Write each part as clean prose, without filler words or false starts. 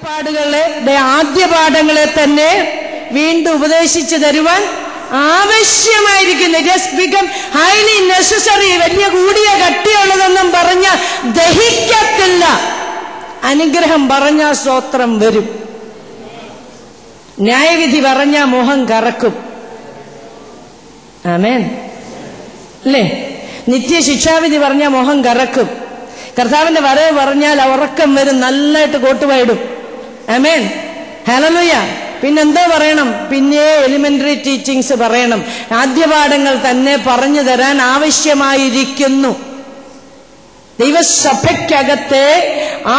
വെളിപ്പാടുകളുടെ ആദ്യ പാഠങ്ങളെ തന്നെ വീണ്ടും ഉപദേശിച്ചു തരുവാൻ ആവശ്യമായിരിക്കുന്നു. It has become highly necessary. വലിയ കൂടിയ കട്ടിയുള്ളതൊന്നും പറഞ്ഞ ദഹിക്കത്തില്ല. അനുഗ്രഹം പറഞ്ഞ സ്തോത്രം വരും. ന്യായവിധി പറഞ്ഞ മുഖം കറക്കും. ആമേൻ അല്ലേ? നിത്യശിക്ഷാവിധി പറഞ്ഞ മുഖം കറക്കും. കർത്താവിന്റെ വരവ് പറഞ്ഞാൽ ഉറക്കം വരും, നന്നായിട്ട് കോട്ടുവായിടും. Amen hallelujah. പിന്നെന്തോ പറയണം? പിന്നെ എലിമെന്ററി ടീച്ചിങ്സ് പറയണം. ആദ്യപാഠങ്ങൾ തന്നെ പറഞ്ഞു തരാൻ ആവശ്യമായിരിക്കുന്നു. ദൈവസഭയ്ക്കകത്തെ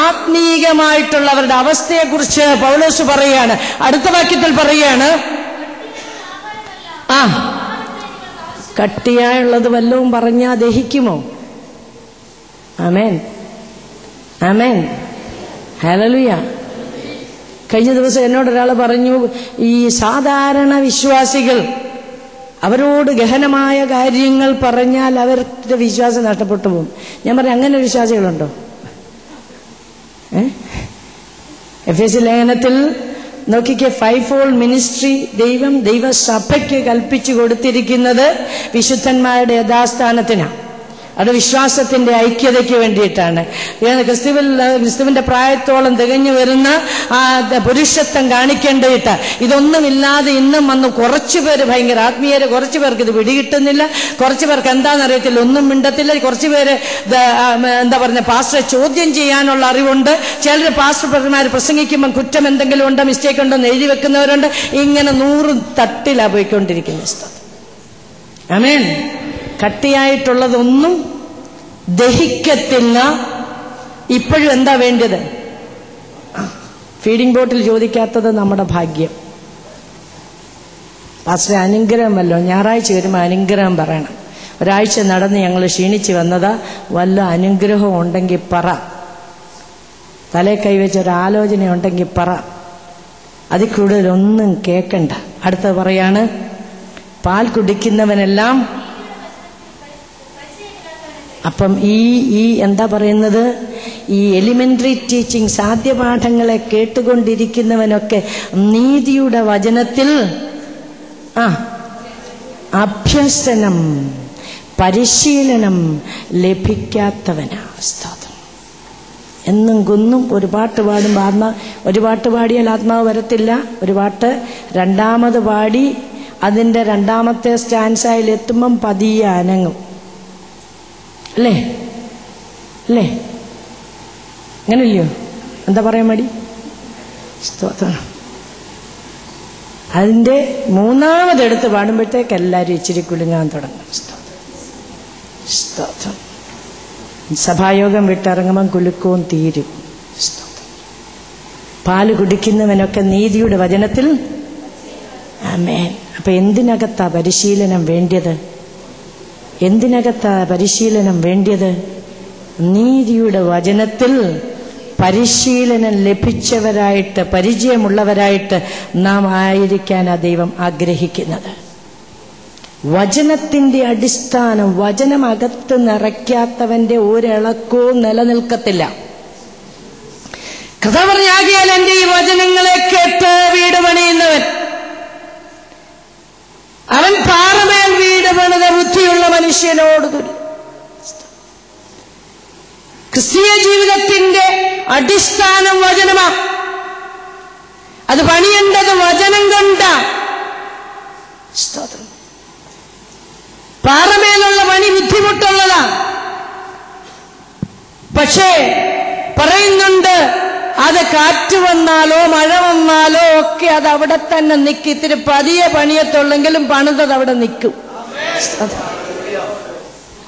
ആത്മീയമായിട്ടുള്ളവരുടെ അവസ്ഥയെക്കുറിച്ച് പൗലോസ് പറയുകയാണ്. അടുത്ത വാക്യത്തിൽ പറയുകയാണ്, കട്ടിയായുള്ളത് വല്ലതും പറഞ്ഞാ ദഹിക്കുമോ? ആമേൻ ആമേൻ ഹല്ലേലൂയ. കഴിഞ്ഞ ദിവസം എന്നോടൊരാൾ പറഞ്ഞു, ഈ സാധാരണ വിശ്വാസികൾ അവരോട് ഗഹനമായ കാര്യങ്ങൾ പറഞ്ഞാൽ അവരുടെ വിശ്വാസം നഷ്ടപ്പെട്ടു പോകും. ഞാൻ പറഞ്ഞു, അങ്ങനെ വിശ്വാസികളുണ്ടോ? എഫേസ്യ ലേഖനത്തിൽ നോക്കിക്കേ, 5-fold മിനിസ്ട്രി ദൈവസഭയ്ക്ക് കൽപ്പിച്ചു കൊടുത്തിരിക്കുന്നത് വിശുദ്ധന്മാരുടെ യഥാസ്ഥാനത്തിനാണ്. അത് വിശ്വാസത്തിന്റെ ഐക്യതയ്ക്ക് വേണ്ടിയിട്ടാണ്. ക്രിസ്തുവിന്റെ പ്രായത്തോളം തികഞ്ഞു വരുന്ന പുരുഷത്വം കാണിക്കേണ്ടിയിട്ട്. ഇതൊന്നുമില്ലാതെ ഇന്നും വന്ന് കുറച്ചുപേര്, ഭയങ്കര ആത്മീയര്, കുറച്ചു പേർക്ക് ഇത് പിടികിട്ടുന്നില്ല. കുറച്ചു പേർക്ക് എന്താണെന്നറിയത്തില്ല, ഒന്നും മിണ്ടത്തില്ല. കുറച്ചു പേര് എന്താ പറഞ്ഞ പാസ്റ്ററെ ചോദ്യം ചെയ്യാനുള്ള അറിവുണ്ട്. ചിലർ പാസ്റ്റർമാർ പ്രസംഗിക്കുമ്പോൾ കുറ്റം എന്തെങ്കിലും ഉണ്ടോ, മിസ്റ്റേക്ക് ഉണ്ടോ എന്ന് എഴുതി വെക്കുന്നവരുണ്ട്. ഇങ്ങനെ 100 തട്ടിലാ പോയിക്കൊണ്ടിരിക്കുന്ന സ്ഥലം. ആമേൻ. കട്ടിയായിട്ടുള്ളതൊന്നും ദഹിക്കത്തില്ല. ഇപ്പോഴും എന്താ വേണ്ടത്? ഫീഡിംഗ് ബോട്ടിൽ ചോദിക്കാത്തത് നമ്മുടെ ഭാഗ്യം. പാസ്റ്റർ അനുഗ്രഹം വല്ലോ, ഞായറാഴ്ച വരുമ്പോൾ അനുഗ്രഹം പറയണം. ഒരാഴ്ച നടന്ന് ഞങ്ങൾ ക്ഷീണിച്ച് വന്നതാ, വല്ല അനുഗ്രഹം ഉണ്ടെങ്കിൽ പറ. തലേ കൈവച്ചൊരാലോചന ഉണ്ടെങ്കിൽ പറ. അതിൽ കൂടുതലൊന്നും കേൾക്കണ്ട. അടുത്തത് പറയാണ്, പാൽ കുടിക്കുന്നവനെല്ലാം. അപ്പം ഈ എന്താ പറയുന്നത്, ഈ എലിമെന്ററി ടീച്ചിങ് സാധ്യപാഠങ്ങളെ കേട്ടുകൊണ്ടിരിക്കുന്നവനൊക്കെ നീതിയുടെ വചനത്തിൽ അഭ്യസനം, പരിശീലനം ലഭിക്കാത്തവനാ. സ്തോത്രം. എന്നും കുന്നും ഒരു പാട്ട് പാടുമ്പോൾ ഒരു പാട്ട് പാടിയാൽ ആത്മാവ് വരത്തില്ല. ഒരു പാട്ട് രണ്ടാമത് പാടി അതിൻ്റെ രണ്ടാമത്തെ സ്റ്റാൻസായിൽ എത്തുമ്പം പതിയെ അനങ്ങും. അല്ലേ അല്ലേ? അങ്ങനെയല്ലയോ? എന്താ പറയാൻ മടി? സ്തോത്രം. അതിൻ്റെ മൂന്നാമതെടുത്ത് പാടുമ്പോഴത്തേക്ക് എല്ലാവരും ഇച്ചിരി കുലുങ്ങാൻ തുടങ്ങും. സ്തോത്രം. സഭായോഗം വിട്ടിറങ്ങുമ്പം കുലുക്കവും തീരും. സ്തോത്രം. പാല് കുടിക്കുന്നവനൊക്കെ നീതിയുടെ വചനത്തിൽ. ആമേൻ. അപ്പൊ എന്തിനകത്താ പരിശീലനം വേണ്ടിയത്? എന്തിനകത്താ പരിശീലനം വേണ്ടിയത്? നീതിയുടെ വചനത്തിൽ പരിശീലനം ലഭിച്ചവരായിട്ട്, പരിചയമുള്ളവരായിട്ട് നാം ആയിരിക്കാനാ ദൈവം ആഗ്രഹിക്കുന്നത്. വചനത്തിന്റെ അടിസ്ഥാനം, വചനം അകത്ത് നിറയ്ക്കാത്തവന്റെ ഒരിളക്കവും നിലനിൽക്കത്തില്ല. കഥ പറഞ്ഞാകിയാൽ എന്റെ ഈ വചനങ്ങളെ കേട്ട് വീട് പണിയുന്നവൻ അവൻ പാറമേൽ വീട് പണിത ബുദ്ധിയുള്ള മനുഷ്യനോട് തുല്യം. ക്രിസ്തീയ ജീവിതത്തിന്റെ അടിസ്ഥാനം വചനമാ. അത് പണിയേണ്ടത് വചനം കൊണ്ടാ. സ്തോത്രം. പാറമേലുള്ള പണി ബുദ്ധിമുട്ടുള്ളതാ. പക്ഷേ പറയുന്നുണ്ട്, അത് കാറ്റ് വന്നാലോ മഴ വന്നാലോ ഒക്കെ അത് അവിടെ തന്നെ നിൽക്കും. ഇത്തിരി പതിയെ പണിയത്തുള്ളെങ്കിലും പണിതത് അവിടെ നിൽക്കും.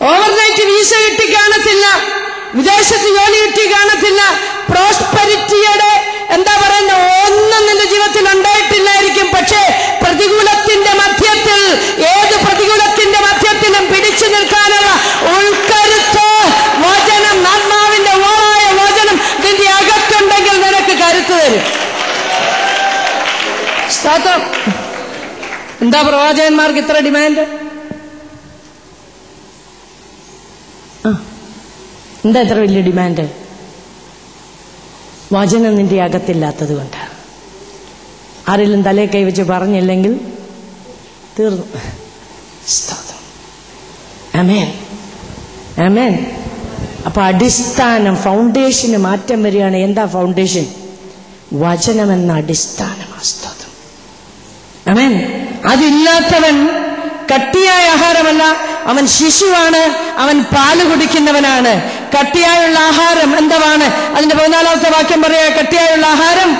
ഓവർനൈറ്റ് വീസ കിട്ടി കാണത്തില്ല, വിദേശത്ത് ജോലി കിട്ടി കാണത്തില്ല, പ്രോസ്പെരിറ്റിയുടെ എന്താ പറയുന്ന ഒന്നും നിന്റെ ജീവിതത്തിൽ ഉണ്ടായിട്ടില്ലായിരിക്കും. പക്ഷേ പ്രതികൂലത്തിന്റെ മധ്യത്തിൽ, ഏത് പ്രതികൂലത്തിന്റെ മധ്യത്തിലും പിടിച്ചു നിൽക്കാനുള്ള ഉൾക്കരുത്ത് വചനം, ആത്മാവിന്റെ ഓളായ വചനം നിന്റെ അകത്തുണ്ടെങ്കിൽ നിനക്ക് കരുത്ത് തരും. സ്തോത്രം. എന്താ പ്രവാചകന്മാർക്ക് ഇത്ര ഡിമാൻഡ്? എന്താ ഇത്ര വലിയ ഡിമാൻഡ്? വചനം നിന്റെ അകത്തില്ലാത്തത് കൊണ്ട്. ആരെങ്കിലും തലേ കൈവച്ച് പറഞ്ഞില്ലെങ്കിൽ തീർന്നു. ആമേൻ, ആമേൻ. അപ്പൊ അടിസ്ഥാനം, ഫൗണ്ടേഷന് മാറ്റം വരികയാണ്. എന്താ ഫൗണ്ടേഷൻ? വചനമെന്ന അടിസ്ഥാനമാണ്. ആമേൻ. അതില്ലാത്തവൻ കട്ടിയായ ആഹാരമല്ല, അവൻ ശിശുവാണ്, അവൻ പാല് കുടിക്കുന്നവനാണ്. കട്ടിയായുള്ള ആഹാരം എന്താണ്? അതിന്റെ 14ാമത്തെ വാക്യം പറയാ, കട്ടിയായുള്ള ആഹാരം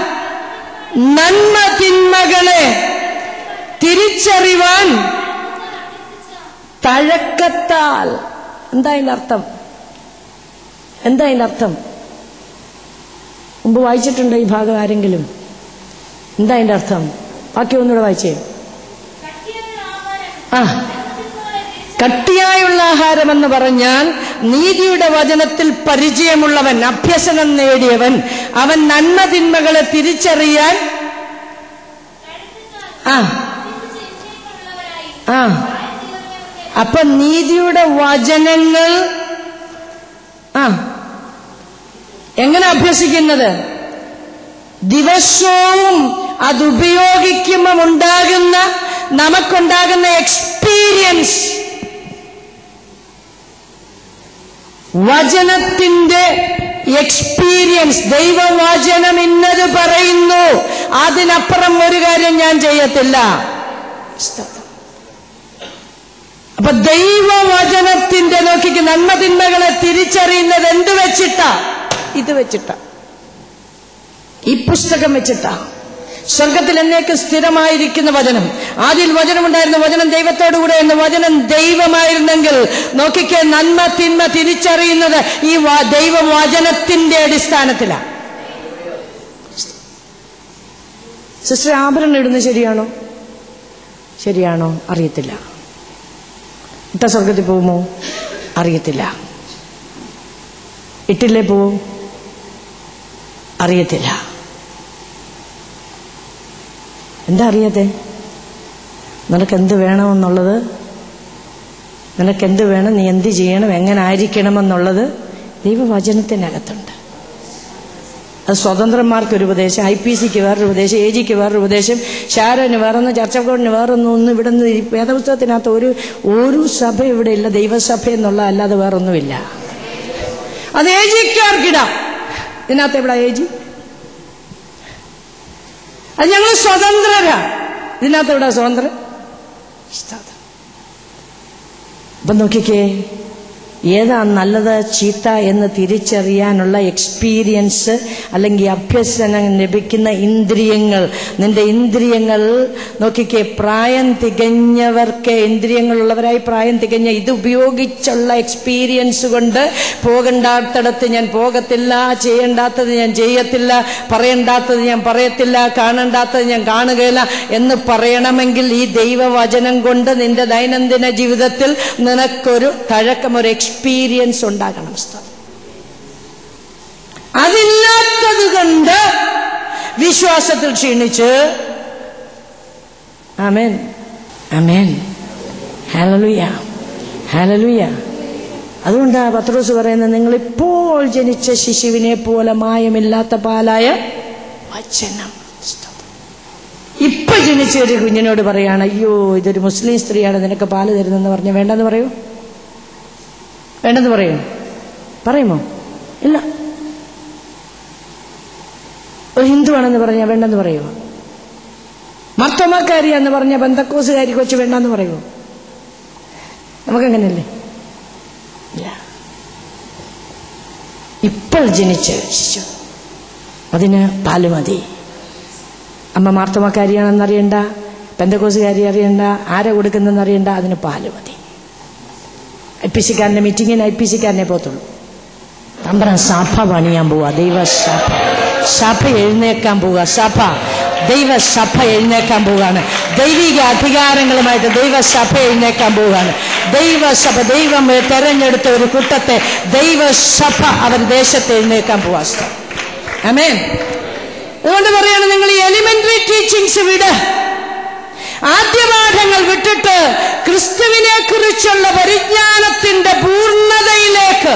നന്മ തിന്മകളെ തിരിച്ചറിവാൻ തഴക്കത്താൽ. എന്താ അതിന്റെ അർത്ഥം? എന്താ അതിന്റെ അർത്ഥം? മുമ്പ് വായിച്ചിട്ടുണ്ടോ ഈ ഭാഗം ആരെങ്കിലും? എന്താ അതിന്റെ അർത്ഥം? വാക്യം ഒന്നുകൂടെ വായിച്ചേ. കട്ടിയായുള്ള ആഹാരം എന്ന് പറഞ്ഞാൽ നീതിയുടെ വചനത്തിൽ പരിചയമുള്ളവൻ, അഭ്യസനം നേടിയവൻ, അവൻ നന്മ തിന്മകളെ തിരിച്ചറിയാൻ അപ്പൊ നീതിയുടെ വചനങ്ങൾ എങ്ങനെ അഭ്യസിക്കുന്നത്? ദിവസവും അതുപയോഗിക്കുമ്പോൾ നമുക്കുണ്ടാകുന്ന എക്സ്പീരിയൻസ്, വചനത്തിന്റെ എക്സ്പീരിയൻസ്. ദൈവവചനം ഇന്നത് പറയുന്നു, അതിനപ്പുറം ഒരു കാര്യം ഞാൻ ചെയ്യത്തില്ല. അപ്പൊ ദൈവവചനത്തിന്റെ നോക്കിക്ക് നന്മ തിന്മകളെ തിരിച്ചറിയുന്നത് എന്ത് വെച്ചിട്ടാ? ഇത് വെച്ചിട്ടാ, ഈ പുസ്തകം വെച്ചിട്ടാ. സ്വർഗത്തിൽ എന്നേക്ക് സ്ഥിരമായിരിക്കുന്ന വചനം. ആദ്യം വചനമുണ്ടായിരുന്നു, വചനം ദൈവത്തോടുകൂടെ എന്ന്. വചനം ദൈവമായിരുന്നെങ്കിൽ നോക്കിക്കെ നന്മ തിന്മ തിരിച്ചറിയുന്നത് ഈ ദൈവവചനത്തിന്റെ അടിസ്ഥാനത്തിലാണ്. സിസ്റ്റർ, ആഭരണം ഇടുന്നത് ശരിയാണോ? ശരിയാണോ? അറിയത്തില്ല. ഇട്ട സ്വർഗത്തിൽ പോകുമോ? അറിയത്തില്ല. ഇട്ടില്ലേ പോവും? അറിയത്തില്ല. എന്താ അറിയാതെ? നിനക്കെന്ത് വേണമെന്നുള്ളത്, നിനക്കെന്ത് വേണം, നീ എന്ത് ചെയ്യണം, എങ്ങനെ ആയിരിക്കണമെന്നുള്ളത് ദൈവവചനത്തിനകത്തുണ്ട്. അത് സ്വതന്ത്രന്മാർക്കൊരു ഉപദേശം, IPCക്ക് വേറൊരു ഉപദേശം, AGക്ക് വേറൊരു ഉപദേശം, ഷാരോന് വേറൊന്ന്, ചർച്ചക്കോടിന് വേറൊന്നും. ഇവിടെ നിന്ന് വേദപുസ്തകത്തിനകത്ത് ഒരു സഭ ഇവിടെ ഇല്ല, ദൈവസഭ എന്നുള്ള അല്ലാതെ വേറൊന്നുമില്ല. അത് AGക്കാർക്കിടാം. ഇതിനകത്ത് എവിടെ AG? അത് ഞങ്ങൾ സ്വതന്ത്രരാ. ഇതിനകത്ത് എവിടെ സ്വതന്ത്രം? അപ്പൊ നോക്കിക്കേ, ഏതാ നല്ലത് ചീത്ത എന്ന് തിരിച്ചറിയാനുള്ള എക്സ്പീരിയൻസ് അല്ലെങ്കിൽ അഭ്യസനം ലഭിക്കുന്ന ഇന്ദ്രിയങ്ങൾ. നിന്റെ ഇന്ദ്രിയങ്ങൾ നോക്കിക്കേ, പ്രായം തികഞ്ഞവർക്ക്, ഇന്ദ്രിയങ്ങളുള്ളവരായി പ്രായം തികഞ്ഞ ഇത് ഉപയോഗിച്ചുള്ള എക്സ്പീരിയൻസ് കൊണ്ട് പോകണ്ടാത്തടത്ത് ഞാൻ പോകത്തില്ല, ചെയ്യേണ്ടാത്തത് ഞാൻ ചെയ്യത്തില്ല, പറയണ്ടാത്തത് ഞാൻ പറയത്തില്ല, കാണേണ്ടാത്തത് ഞാൻ കാണുകയില്ല എന്ന് പറയണമെങ്കിൽ ഈ ദൈവവചനം കൊണ്ട് നിന്റെ ദൈനംദിന ജീവിതത്തിൽ നിനക്കൊരു തഴക്കം, ഒരു എക്സ്പീരിയൻസ് ഉണ്ടാകണം. അതില്ലാത്തത് കൊണ്ട് വിശ്വാസത്തിൽ ക്ഷീണിച്ച്. ആമേൻ, ആമേൻ, ഹല്ലേലൂയ, ഹല്ലേലൂയ. അതുകൊണ്ടാ പത്രോസ് പറയുന്നത്, നിങ്ങൾ ഇപ്പോൾ ജനിച്ച ശിശുവിനെ പോലെ മായമില്ലാത്ത പാലായ വചനം. ഇപ്പൊ ജനിച്ച ഒരു കുഞ്ഞിനോട് പറയാണ്, അയ്യോ ഇതൊരു മുസ്ലിം സ്ത്രീയാണ് നിനക്ക് പാല് തരുന്നെന്ന് പറഞ്ഞ വേണ്ടെന്ന് പറയൂ? വേണ്ടെന്ന് പറയൂ? പറയുമോ? ഇല്ല. ഒരു ഹിന്ദുവാണെന്ന് പറഞ്ഞാൽ വേണ്ടെന്ന് പറയുമോ? മർത്തോമാക്കാരിയാന്ന് പറഞ്ഞ ബന്ധക്കോസുകാരി കൊച്ചു വേണ്ടെന്ന് പറയുമോ? നമുക്കങ്ങനെയല്ലേ? ഇല്ല. ഇപ്പോൾ ജനിച്ച ശിശു, അതിന് പാല് മതി. അമ്മ മാർത്തോമാക്കാരിയാണെന്നറിയണ്ട, ബന്ധക്കോസുകാരി അറിയണ്ട, ആരെ കൊടുക്കുന്നെന്ന് അറിയണ്ട, അതിന് പാല് മതി. IPCക്കാരന്റെ മീറ്റിങ്ങിന് IPCക്കാരനെ പോത്തുള്ളൂ. തമ്പുരാൻ സഭ പണിയാൻ പോവുക. സഭ എഴുന്നേക്കാൻ പോവുക. ദൈവസഭ എഴുന്നേക്കാൻ പോവുകയാണ്. ദൈവിക അധികാരങ്ങളുമായിട്ട് ദൈവസഭ എഴുന്നേക്കാൻ പോവുകയാണ്. ദൈവസഭ, ദൈവം തെരഞ്ഞെടുത്ത ഒരു കൂട്ടത്തെ ദൈവസഭ അവർ ദേശത്ത് എഴുന്നേക്കാൻ പോവാ. ആമേൻ. അതുകൊണ്ട് പറയാണ്, നിങ്ങൾ ഈ എലിമെന്ററി ടീച്ചിങ്സ് വിട്, ആദ്യപാഠങ്ങൾ വിട്ടിട്ട് ക്രിസ്തുവിനെ കുറിച്ചുള്ള പരിജ്ഞാനത്തിന്റെ പൂർണ്ണതയിലേക്ക്